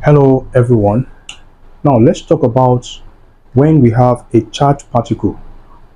Hello everyone. Now let's talk about when we have a charged particle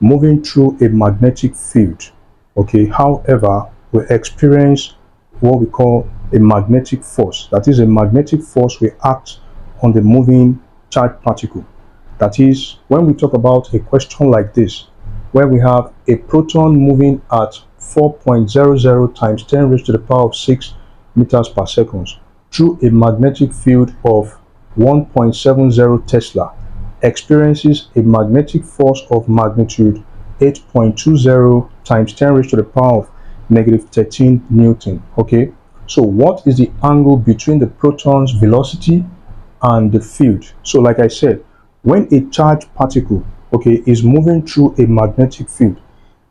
moving through a magnetic field. Okay, however, we experience what we call a magnetic force. That is, a magnetic force will act on the moving charged particle. That is, when we talk about a question like this, where we have a proton moving at 4.00 times 10 raised to the power of 6 meters per second through a magnetic field of 1.70 Tesla, experiences a magnetic force of magnitude 8.20 times 10 raised to the power of negative 13 Newton. Okay, so what is the angle between the proton's velocity and the field? So like I said, when a charged particle, okay, is moving through a magnetic field,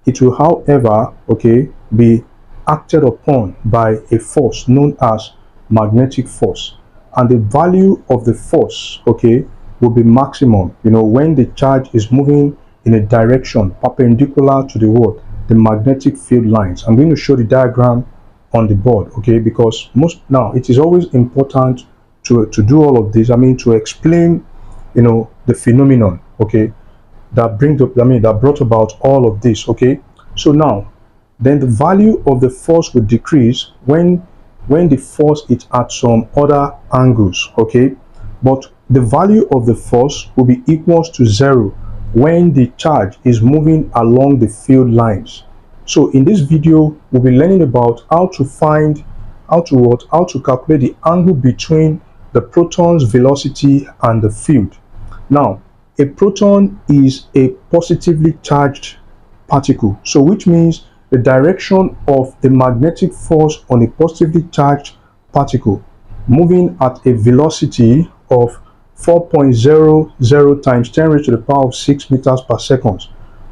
it will, however, okay, be acted upon by a force known as magnetic force, and the value of the force, okay, will be maximum, when the charge is moving in a direction perpendicular to the magnetic field lines. I'm going to show the diagram on the board, okay, because now it is always important to do all of this. To explain, the phenomenon, okay, that brought about all of this. Okay, so now then the value of the force will decrease when the force is at some other angles. Okay, but the value of the force will be equals to 0 when the charge is moving along the field lines. So in this video we'll be learning about how to calculate the angle between the proton's velocity and the field. Now, a proton is a positively charged particle, so which means the direction of the magnetic force on a positively charged particle moving at a velocity of 4.00 times 10 raised to the power of 6 meters per second,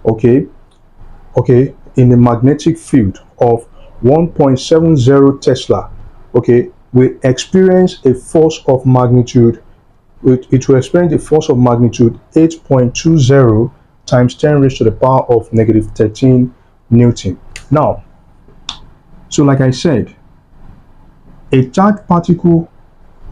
okay, in a magnetic field of 1.70 Tesla, okay, will experience a force of magnitude. It will experience a force of magnitude 8.20 times 10 raised to the power of negative 13 Newton. Now, so like I said, a charged particle,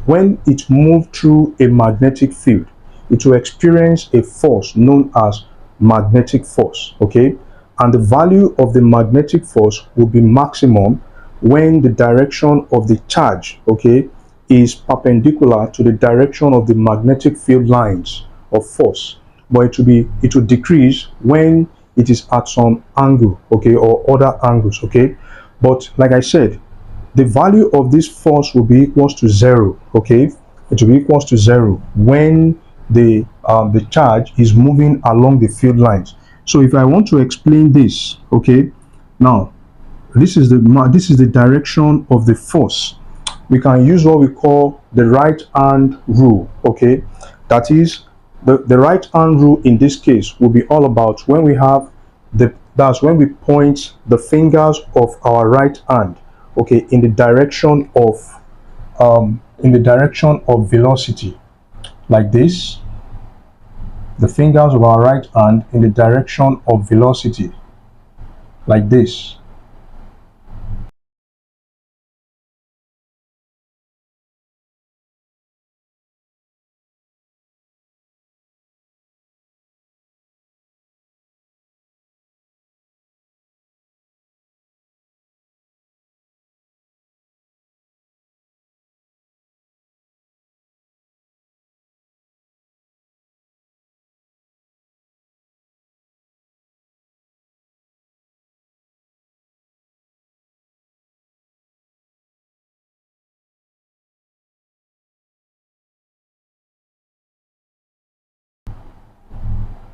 when it moves through a magnetic field, it will experience a force known as magnetic force, okay? And the value of the magnetic force will be maximum when the direction of the charge, okay, is perpendicular to the direction of the magnetic field lines of force. But it will decrease when it is at some angle, okay, or other angles, okay? But like I said, the value of this force will be equals to 0, okay? It will be equals to 0 when the charge is moving along the field lines. So if I want to explain this, okay, now this is the direction of the force. We can use what we call the right hand rule, okay? That is, the right hand rule in this case will be all about when we have that's when we point the fingers of our right hand, okay, in the direction of velocity, like this. The fingers of our right hand in the direction of velocity, like this.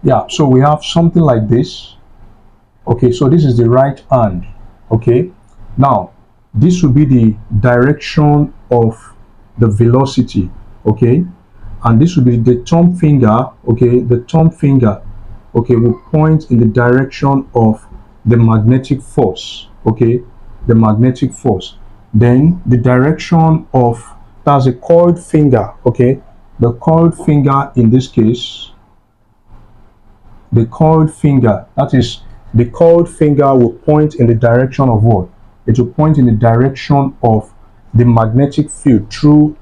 Yeah, so we have something like this. Okay, so this is the right hand. Okay, now this will be the direction of the velocity. Okay, and this will be the thumb finger. Okay, the thumb finger, okay, will point in the direction of the magnetic force. Okay, the magnetic force. Then the direction of, that's a coiled finger. Okay, the coiled finger in this case, the coiled finger, that is, the coiled finger will point in the direction of what? It will point in the direction of the magnetic field through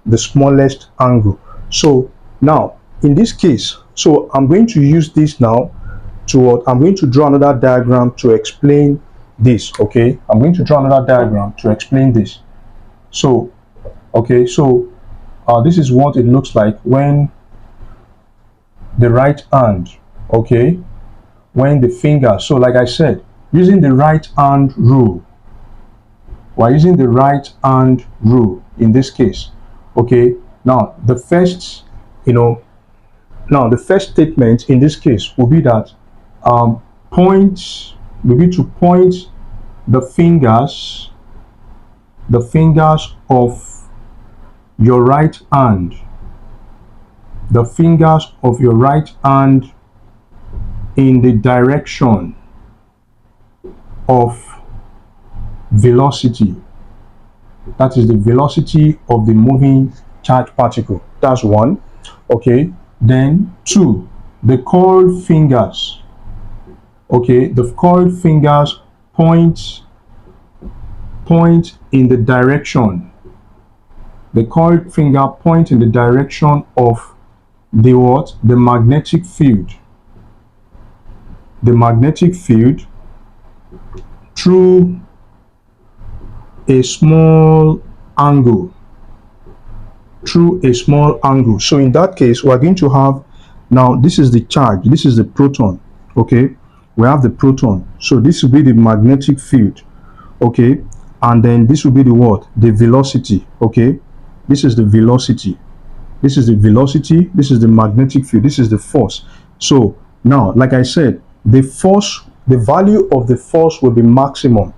the smallest angle. So now in this case, so I'm going to use this now to, I'm going to draw another diagram to explain this. Okay, I'm going to draw another diagram to explain this. So okay, so this is what it looks like when the right hand, okay, when the finger, so like I said, using the right hand rule, we're using the right hand rule in this case. Okay, now the first, now the first statement in this case will be that point will be to point the fingers of your right hand, the fingers of your right hand in the direction of velocity. That is the velocity of the moving charged particle. That's one. Okay, then two, the curled fingers. Okay, the curled fingers point in the direction. The curled finger point in the direction of the what? The magnetic field. The magnetic field through a small angle. Through a small angle. So in that case, we're going to have, now this is the charge, this is the proton. Okay, we have the proton. So this will be the magnetic field. Okay, and then this will be the what? The velocity. Okay, this is the velocity. This is the velocity. This is the magnetic field. This is the force. So now, like I said, the force, the value of the force will be maximum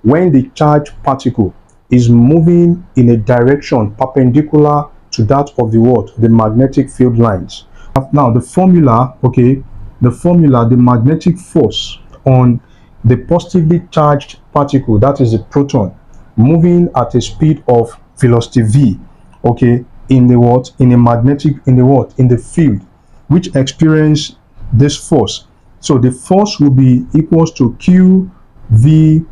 when the charged particle is moving in a direction perpendicular to that of the what? The magnetic field lines. Now the formula, okay, the magnetic force on the positively charged particle, that is the proton, moving at a speed of velocity v, okay, in the what? In a magnetic, in the what? In the field, which experience this force. So the force will be equals to q v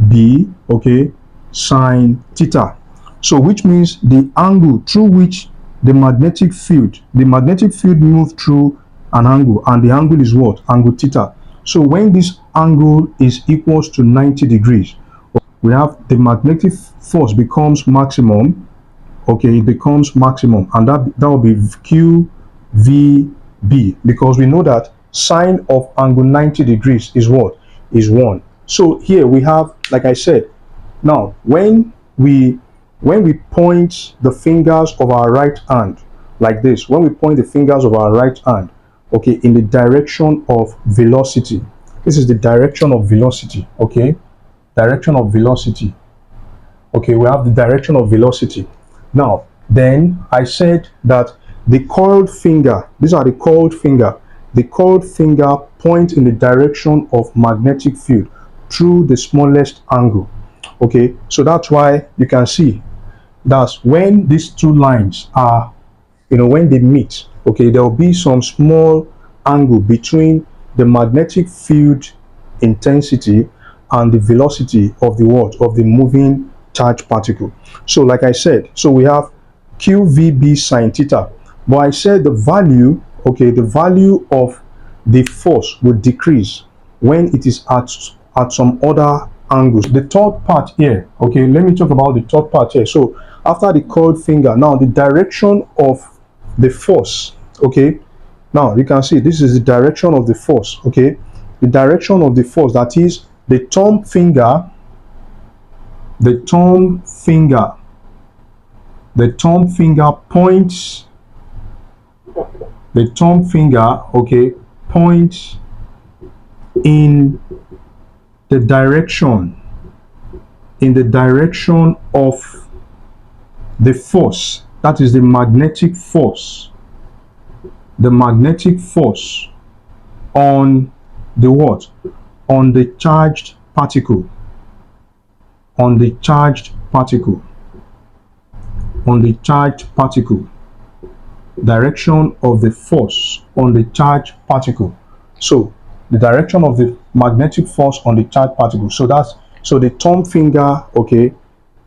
b, okay, sine theta. So which means the angle through which the magnetic field moved through an angle, and the angle is what? Angle theta. So when this angle is equals to 90 degrees, we have the magnetic force becomes maximum. Okay, it becomes maximum, and that will be qvb, because we know that sine of angle 90 degrees is what? Is 1. So here we have, like I said, now when we point the fingers of our right hand like this, when we point the fingers of our right hand, okay, in the direction of velocity, this is the direction of velocity. Okay, direction of velocity. Okay, we have the direction of velocity. Now then I said that the curled finger, these are the curled finger, the curled finger point in the direction of magnetic field through the smallest angle. Okay, so that's why you can see that's when these two lines are, when they meet, okay, there will be some small angle between the magnetic field intensity and the velocity of the what? Of the moving charged particle. So like I said, so we have qvb sine theta, but I said the value, okay, the value of the force will decrease when it is at some other angles. The third part here, okay, let me talk about the third part here. So after the curled finger, now the direction of the force, okay, now you can see this is the direction of the force. Okay, the direction of the force, that is the thumb finger, the thumb finger points, the thumb finger, okay, points in the direction of the force, that is the magnetic force, on the what? On the charged particle, direction of the force on the charged particle. So the direction of the magnetic force on the charged particle. So that's, so the thumb finger, okay,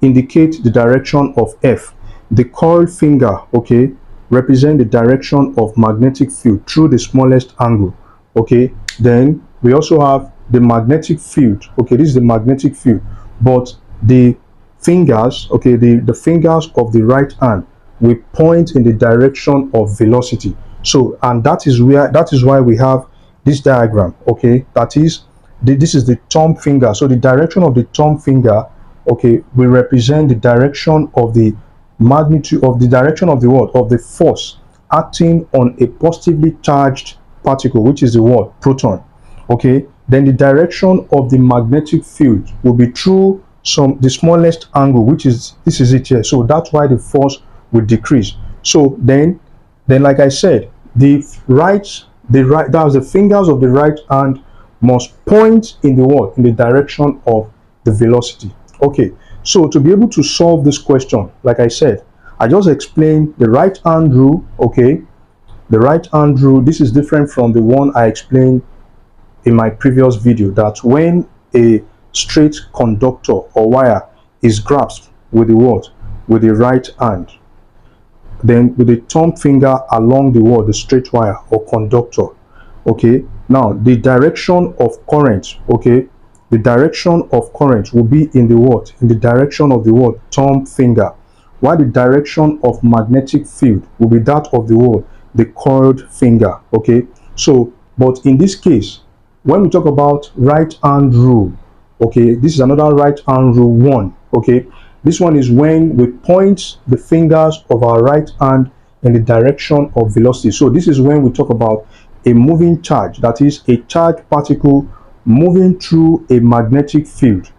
indicates the direction of F. the coiled finger, okay, represent the direction of magnetic field through the smallest angle, okay. Then we also have the magnetic field, okay, this is the magnetic field, but the fingers, okay, the fingers of the right hand will point in the direction of velocity. So, and that is why we have this diagram, okay, that is this is the thumb finger. So the direction of the thumb finger, okay, will represent the direction of the magnitude of the direction of the what, of the force acting on a positively charged particle, which is the what, proton, okay. Then the direction of the magnetic field will be through the smallest angle, which is, this is it here. So that's why the force will decrease. So then like I said, the right that was the fingers of the right hand must point in the what, in the direction of the velocity. Okay, so to be able to solve this question, like I said, I just explained the right hand rule, okay. The right hand rule, this is different from the one I explained in my previous video, that when a straight conductor or wire is grasped with the what, with the right hand, then with the thumb finger along the wall, the straight wire or conductor, okay. Now the direction of current, okay, the direction of current will be in the what, in the direction of the what, thumb finger, while the direction of magnetic field will be that of the what, the coiled finger, okay. So but in this case, when we talk about right hand rule, okay, this is another right hand rule one, okay. This one is when we point the fingers of our right hand in the direction of velocity. So this is when we talk about a moving charge, that is a charged particle moving through a magnetic field,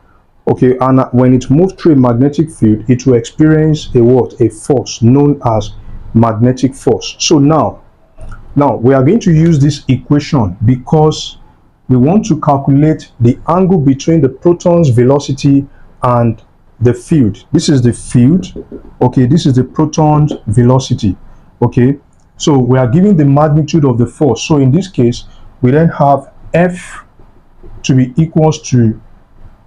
okay. And when it moves through a magnetic field, it will experience a what, a force known as magnetic force. So now we are going to use this equation because we want to calculate the angle between the proton's velocity and the field. This is the field, okay, this is the proton's velocity, okay. So we are given the magnitude of the force. So in this case, we then have F to be equals to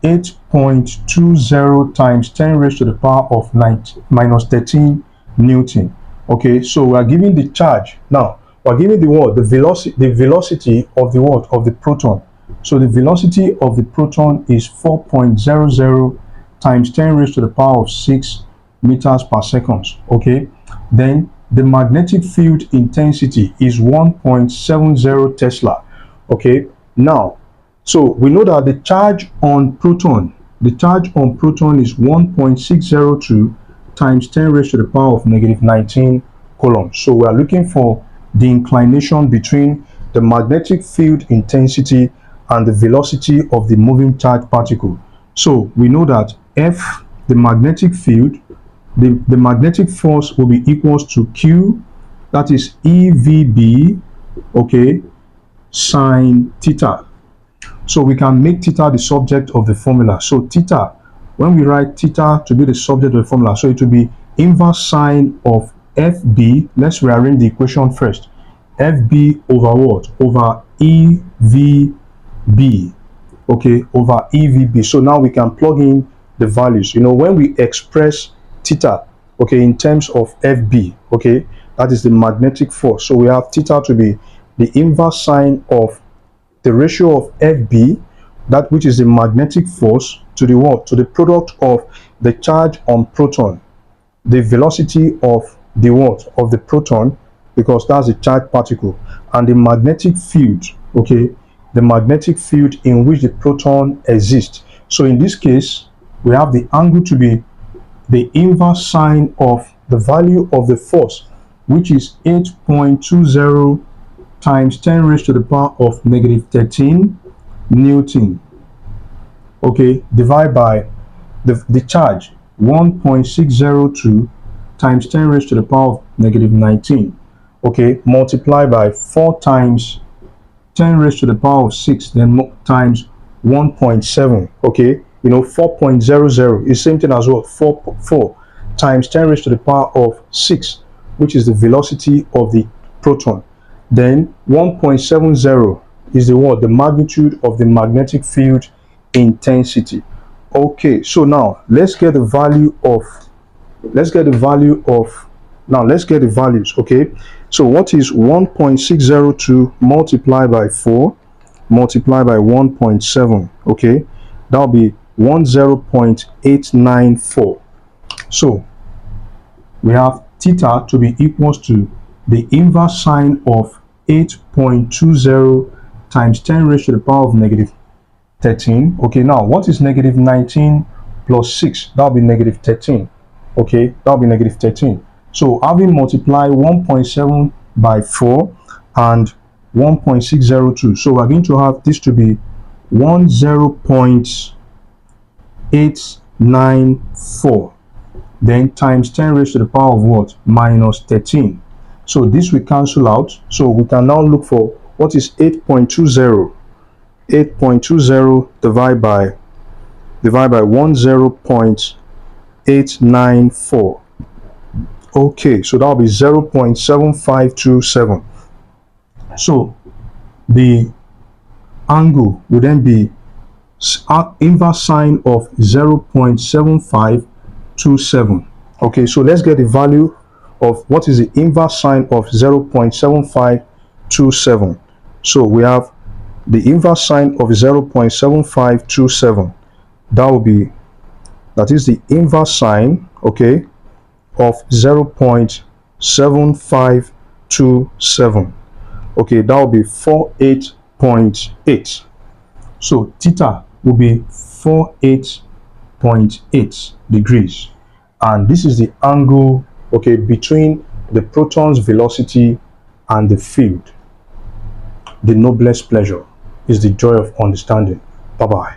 8.20 times 10 raised to the power of minus 13 Newton, okay. So we are given the charge. Now we're given the what, the velocity of the what, of the proton. So the velocity of the proton is 4.00 times 10 raised to the power of 6 meters per second, okay. Then the magnetic field intensity is 1.70 Tesla, okay. Now, so we know that the charge on proton is 1.602 times 10 raised to the power of negative 19 coulombs. So we are looking for the inclination between the magnetic field intensity and the velocity of the moving charge particle. So we know that F, the magnetic field, the magnetic force will be equals to Q, that is EVB, okay, sine theta. So we can make theta the subject of the formula. So theta, when we write theta to be the subject of the formula, so it will be inverse sine of FB. Let's rearrange the equation first. FB over what? Over EVB, okay, over EVB. So now we can plug in the values. You know, when we express theta, okay, in terms of FB, okay, that is the magnetic force. So we have theta to be the inverse sine of the ratio of FB, that which is the magnetic force, to the what, to the product of the charge on proton, the velocity of the what, of the proton, because that's the charged particle, and the magnetic field, okay, the magnetic field in which the proton exists. So in this case, we have the angle to be the inverse sine of the value of the force, which is 8.20 times 10 raised to the power of negative 13 Newton, okay, divided by the charge, 1.602 times 10 raised to the power of negative 19, okay, multiply by 4 times 10 raised to the power of 6, then times 1.7, okay. You know, 4.00 is same thing as what, 4 times 10 raised to the power of 6, which is the velocity of the proton. Then 1.70 is the what, the magnitude of the magnetic field intensity. Okay, so now let's get the value of let's get the value of, now let's get the values. Okay, so what is 1.602 multiplied by 4 multiplied by 1.7? Okay, that'll be 10.894. So we have theta to be equals to the inverse sine of 8.20 times 10 raised to the power of negative 13. Okay, now what is negative 19 plus 6? That'll be negative 13. Okay, that'll be negative 13. So having multiplied 1.7 by 4 and 1.602, so we're going to have this to be 10.894, then times 10 raised to the power of what? Minus 13. So this will cancel out. So we can now look for what is 8.20. 8.20 divided by 10.894. Okay, so that'll be 0.7527. So the angle would then be inverse sine of 0.7527. Okay, so let's get the value of what is the inverse sine of 0.7527. So we have the inverse sine of 0.7527. That is the inverse sine, okay, of 0.7527. Okay, that will be 48.8. So theta will be 48.8 degrees, and this is the angle, okay, between the proton's velocity and the field. The noblest pleasure is the joy of understanding. Bye bye.